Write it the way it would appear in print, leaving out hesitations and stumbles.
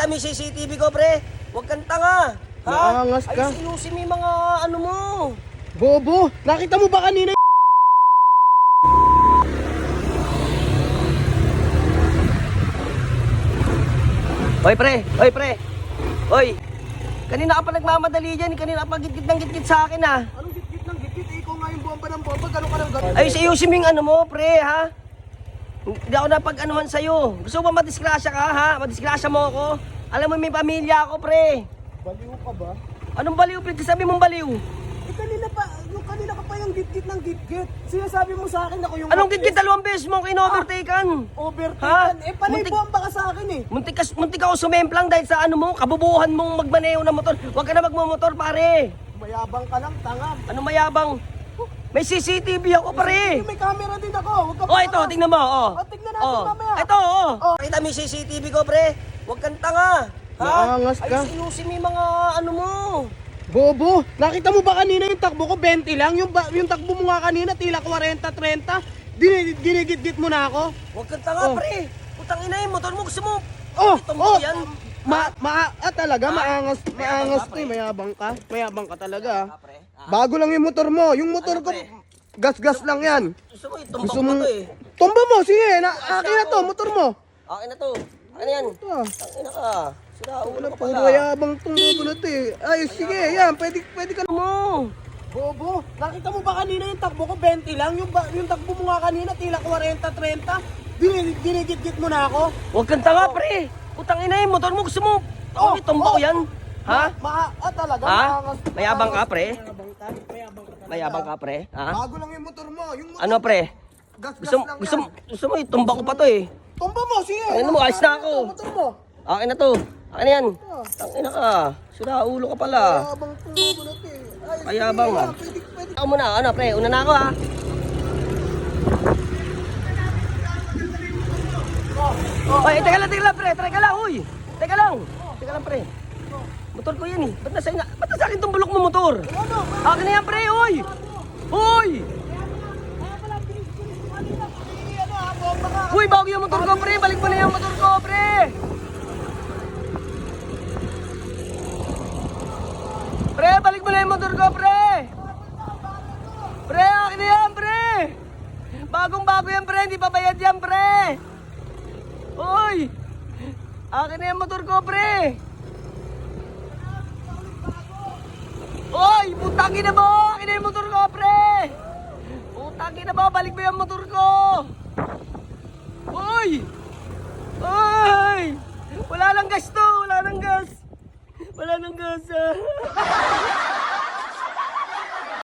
Nakita mo yung CCTV ko, pre? Huwag kang tanga. Ha? Naangas ka. Ayusin mo yung mga ano mo. Bobo, nakita mo ba kanina Hoy, pre. Hoy, pre. Hoy. Kanina ka pa nagmamadali dyan. Kanina ka pa gitgit ng gitgit sa akin, ha? Anong git-git ng git-git? Eh, ikaw nga yung bomba ng bomba. Gano'n ka ng gano'n? Ayusin mo yung ano mo, pre, ha? Hindi ako napag-anuhan sa'yo. Gusto mo ba madisgrasya ka, ha? Madisgrasya mo ako? Alam mo, may pamilya ako, pre. Baliw ka ba? Anong baliw, pre? Sabi mong baliw. Eh, kanina ka pa yung git-git ng git-git. Sinasabi mo sa akin ako yung... Anong gitgit? Dalawang beses mo ako in-overtaken. Overtaken? Ha? Eh, panay Muntik- bomba ka sa akin eh. Muntik ako sumemplang dahil sa ano mo, kabubuhan mong magmaneho ng motor. Huwag ka na magmamotor, pare. Mayabang ka lang, tanga. Anong mayabang? May CCTV ako, pare. May camera din ako. Huwag ka Oh, ito, tingnan mo, oh. Oh, tingnan natin mamaya. Ito, oh. Oh. Nakita mo yung CCTV ko, pre? Huwag kang tanga. Ha? Naangas ka. Ayusin mo yung mga ano mo. Bobo, nakita mo ba kanina yung takbo ko 20 lang? Yung takbo mo nga kanina tila 40-30. Ginigit-git mo na ako. Huwag kang tanga, Oh. pre. Putang ina yung motor mo. Gusto mo? Oh, Itong mo yan. talaga, maangas to eh. Mayabang ka talaga. Bago lang yung motor mo. Yung motor ko, gas-gas lang yan. Gusto mo, itumbak mo to eh. Tumba mo, sige. Akin na to, motor mo. Akin na to. Ano yan? Ito. Tangina ka. Sira ulo ka Puro pala. mayabang tong bobo na to eh. Ay, sige, yan. Pwede ka Ano mo? Bobo, nakita mo ba kanina yung takbo ko 20 lang? Yung takbo mo nga kanina tila 40-30. Ginigit-git mo na ako. Huwag kang tanga, pre. Putang ina yung motor mo. Gusto mo? Oh, Itumba ko yan. Ha? Talaga? Ha? maangas- Mayabang ka, pre? Mayabang ka talaga. Mayabang ka, pre? Ha? Bago lang yung motor mo. Yung motor Ano, pre? gas-gas Gusto, lang gusto, yan. gusto mo itumba ko pa to eh. Tumba mo, sige. Ano mo, ayos na ako. Motor mo. Akin na to. Akin na yan. Tangina ka. Sira ulo ka pala. Mayabang tubo na to eh. Ay, Mayabang, sige, ah. Pwede. Ako muna, ano, pre? Una na ako, ha? Ay, teka lang, pre. Teka lang, uy. Teka lang. Teka lang, pre. Motor ko yan eh. Ba't nasa akin itong bulok mo motor? Akin na yan, pre, uy. Uy! Uy, bago yung motor ko, pre. Balik mo na yung motor ko, pre. Pre, balik mo na yung motor ko, pre. Pre, akin na yan, pre. Bagong-bago yan, pre. Hindi pa bayad yan, pre. Uy! Akin na yung motor ko, pre. Uy! Putangin na mo! Akin na yung motor ko, pre. Putangin na mo! Balik mo yung motor ko. Uy! Uy! Wala nang gas to! Wala nang gas! Wala nang gas, ah.